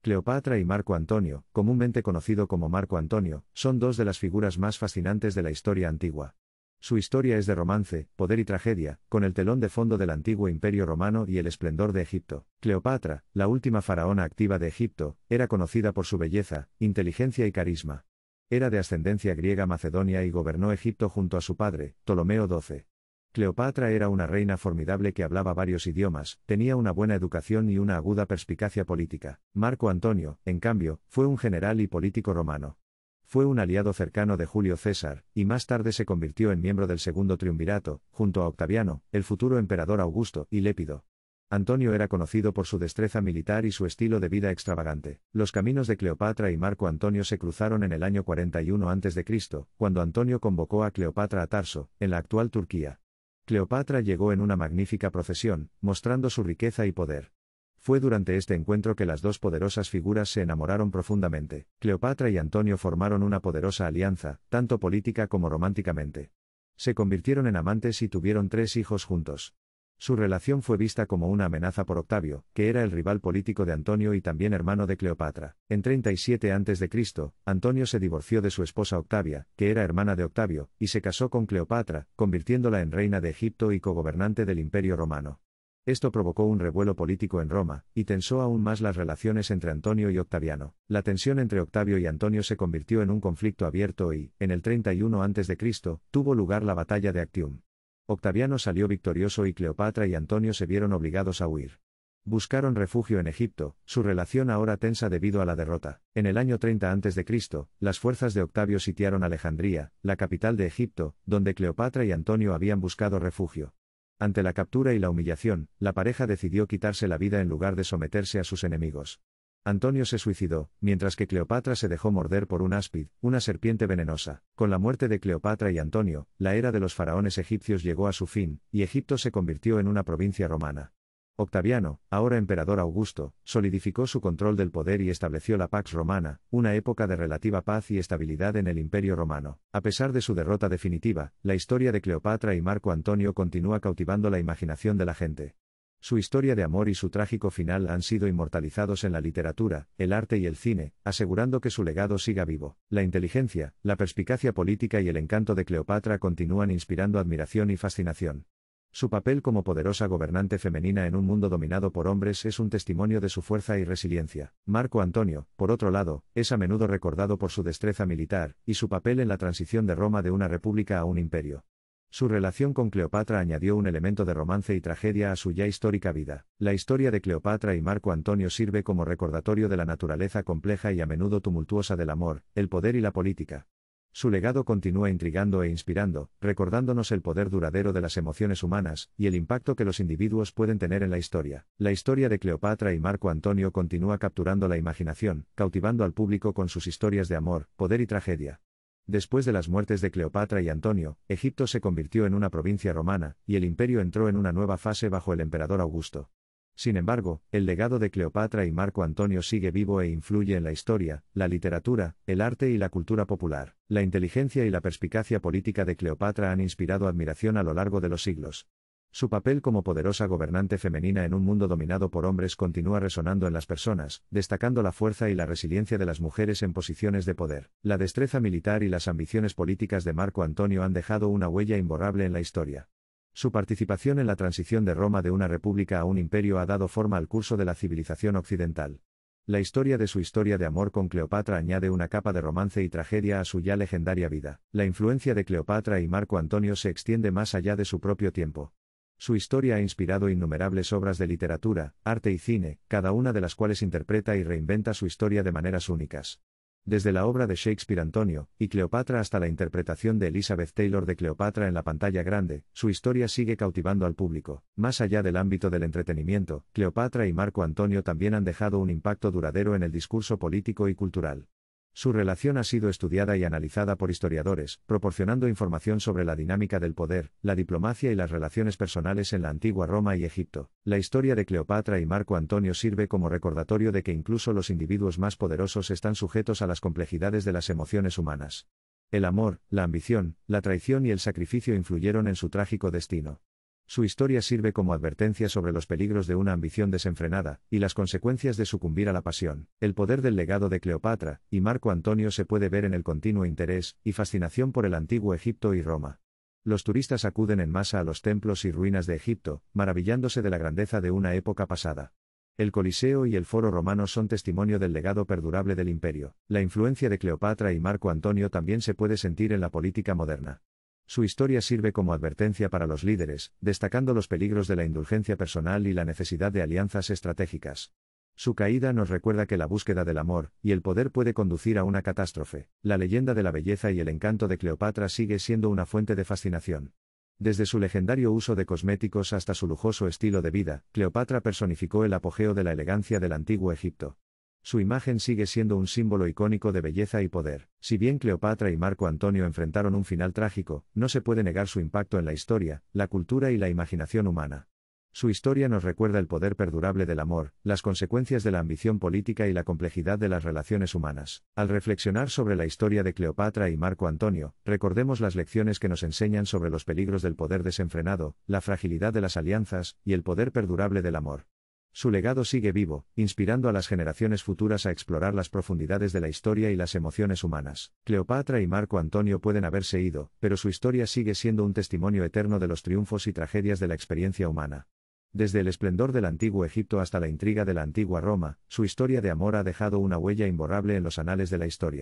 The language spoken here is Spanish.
Cleopatra y Marco Antonio, comúnmente conocido como Marco Antonio, son dos de las figuras más fascinantes de la historia antigua. Su historia es de romance, poder y tragedia, con el telón de fondo del antiguo imperio romano y el esplendor de Egipto. Cleopatra, la última faraona activa de Egipto, era conocida por su belleza, inteligencia y carisma. Era de ascendencia griega macedonia y gobernó Egipto junto a su padre, Ptolomeo XII. Cleopatra era una reina formidable que hablaba varios idiomas, tenía una buena educación y una aguda perspicacia política. Marco Antonio, en cambio, fue un general y político romano. Fue un aliado cercano de Julio César, y más tarde se convirtió en miembro del Segundo Triunvirato, junto a Octaviano, el futuro emperador Augusto, y Lépido. Antonio era conocido por su destreza militar y su estilo de vida extravagante. Los caminos de Cleopatra y Marco Antonio se cruzaron en el año 41 a.C., cuando Antonio convocó a Cleopatra a Tarso, en la actual Turquía. Cleopatra llegó en una magnífica procesión, mostrando su riqueza y poder. Fue durante este encuentro que las dos poderosas figuras se enamoraron profundamente. Cleopatra y Antonio formaron una poderosa alianza, tanto política como románticamente. Se convirtieron en amantes y tuvieron 3 hijos juntos. Su relación fue vista como una amenaza por Octavio, que era el rival político de Antonio y también hermano de Cleopatra. En 37 a.C., Antonio se divorció de su esposa Octavia, que era hermana de Octavio, y se casó con Cleopatra, convirtiéndola en reina de Egipto y cogobernante del Imperio Romano. Esto provocó un revuelo político en Roma, y tensó aún más las relaciones entre Antonio y Octaviano. La tensión entre Octavio y Antonio se convirtió en un conflicto abierto y, en el 31 a.C., tuvo lugar la batalla de Actium. Octaviano salió victorioso y Cleopatra y Antonio se vieron obligados a huir. Buscaron refugio en Egipto, su relación ahora tensa debido a la derrota. En el año 30 a.C., las fuerzas de Octavio sitiaron Alejandría, la capital de Egipto, donde Cleopatra y Antonio habían buscado refugio. Ante la captura y la humillación, la pareja decidió quitarse la vida en lugar de someterse a sus enemigos. Antonio se suicidó, mientras que Cleopatra se dejó morder por un áspid, una serpiente venenosa. Con la muerte de Cleopatra y Antonio, la era de los faraones egipcios llegó a su fin, y Egipto se convirtió en una provincia romana. Octaviano, ahora emperador Augusto, solidificó su control del poder y estableció la Pax Romana, una época de relativa paz y estabilidad en el Imperio Romano. A pesar de su derrota definitiva, la historia de Cleopatra y Marco Antonio continúa cautivando la imaginación de la gente. Su historia de amor y su trágico final han sido inmortalizados en la literatura, el arte y el cine, asegurando que su legado siga vivo. La inteligencia, la perspicacia política y el encanto de Cleopatra continúan inspirando admiración y fascinación. Su papel como poderosa gobernante femenina en un mundo dominado por hombres es un testimonio de su fuerza y resiliencia. Marco Antonio, por otro lado, es a menudo recordado por su destreza militar, y su papel en la transición de Roma de una república a un imperio. Su relación con Cleopatra añadió un elemento de romance y tragedia a su ya histórica vida. La historia de Cleopatra y Marco Antonio sirve como recordatorio de la naturaleza compleja y a menudo tumultuosa del amor, el poder y la política. Su legado continúa intrigando e inspirando, recordándonos el poder duradero de las emociones humanas, y el impacto que los individuos pueden tener en la historia. La historia de Cleopatra y Marco Antonio continúa capturando la imaginación, cautivando al público con sus historias de amor, poder y tragedia. Después de las muertes de Cleopatra y Antonio, Egipto se convirtió en una provincia romana, y el imperio entró en una nueva fase bajo el emperador Augusto. Sin embargo, el legado de Cleopatra y Marco Antonio sigue vivo e influye en la historia, la literatura, el arte y la cultura popular. La inteligencia y la perspicacia política de Cleopatra han inspirado admiración a lo largo de los siglos. Su papel como poderosa gobernante femenina en un mundo dominado por hombres continúa resonando en las personas, destacando la fuerza y la resiliencia de las mujeres en posiciones de poder. La destreza militar y las ambiciones políticas de Marco Antonio han dejado una huella imborrable en la historia. Su participación en la transición de Roma de una república a un imperio ha dado forma al curso de la civilización occidental. La historia de su historia de amor con Cleopatra añade una capa de romance y tragedia a su ya legendaria vida. La influencia de Cleopatra y Marco Antonio se extiende más allá de su propio tiempo. Su historia ha inspirado innumerables obras de literatura, arte y cine, cada una de las cuales interpreta y reinventa su historia de maneras únicas. Desde la obra de Shakespeare Antonio y Cleopatra hasta la interpretación de Elizabeth Taylor de Cleopatra en la pantalla grande, su historia sigue cautivando al público. Más allá del ámbito del entretenimiento, Cleopatra y Marco Antonio también han dejado un impacto duradero en el discurso político y cultural. Su relación ha sido estudiada y analizada por historiadores, proporcionando información sobre la dinámica del poder, la diplomacia y las relaciones personales en la antigua Roma y Egipto. La historia de Cleopatra y Marco Antonio sirve como recordatorio de que incluso los individuos más poderosos están sujetos a las complejidades de las emociones humanas. El amor, la ambición, la traición y el sacrificio influyeron en su trágico destino. Su historia sirve como advertencia sobre los peligros de una ambición desenfrenada, y las consecuencias de sucumbir a la pasión. El poder del legado de Cleopatra y Marco Antonio se puede ver en el continuo interés y fascinación por el antiguo Egipto y Roma. Los turistas acuden en masa a los templos y ruinas de Egipto, maravillándose de la grandeza de una época pasada. El Coliseo y el Foro Romano son testimonio del legado perdurable del imperio. La influencia de Cleopatra y Marco Antonio también se puede sentir en la política moderna. Su historia sirve como advertencia para los líderes, destacando los peligros de la indulgencia personal y la necesidad de alianzas estratégicas. Su caída nos recuerda que la búsqueda del amor y el poder puede conducir a una catástrofe. La leyenda de la belleza y el encanto de Cleopatra sigue siendo una fuente de fascinación. Desde su legendario uso de cosméticos hasta su lujoso estilo de vida, Cleopatra personificó el apogeo de la elegancia del antiguo Egipto. Su imagen sigue siendo un símbolo icónico de belleza y poder. Si bien Cleopatra y Marco Antonio enfrentaron un final trágico, no se puede negar su impacto en la historia, la cultura y la imaginación humana. Su historia nos recuerda el poder perdurable del amor, las consecuencias de la ambición política y la complejidad de las relaciones humanas. Al reflexionar sobre la historia de Cleopatra y Marco Antonio, recordemos las lecciones que nos enseñan sobre los peligros del poder desenfrenado, la fragilidad de las alianzas y el poder perdurable del amor. Su legado sigue vivo, inspirando a las generaciones futuras a explorar las profundidades de la historia y las emociones humanas. Cleopatra y Marco Antonio pueden haberse ido, pero su historia sigue siendo un testimonio eterno de los triunfos y tragedias de la experiencia humana. Desde el esplendor del antiguo Egipto hasta la intriga de la antigua Roma, su historia de amor ha dejado una huella imborrable en los anales de la historia.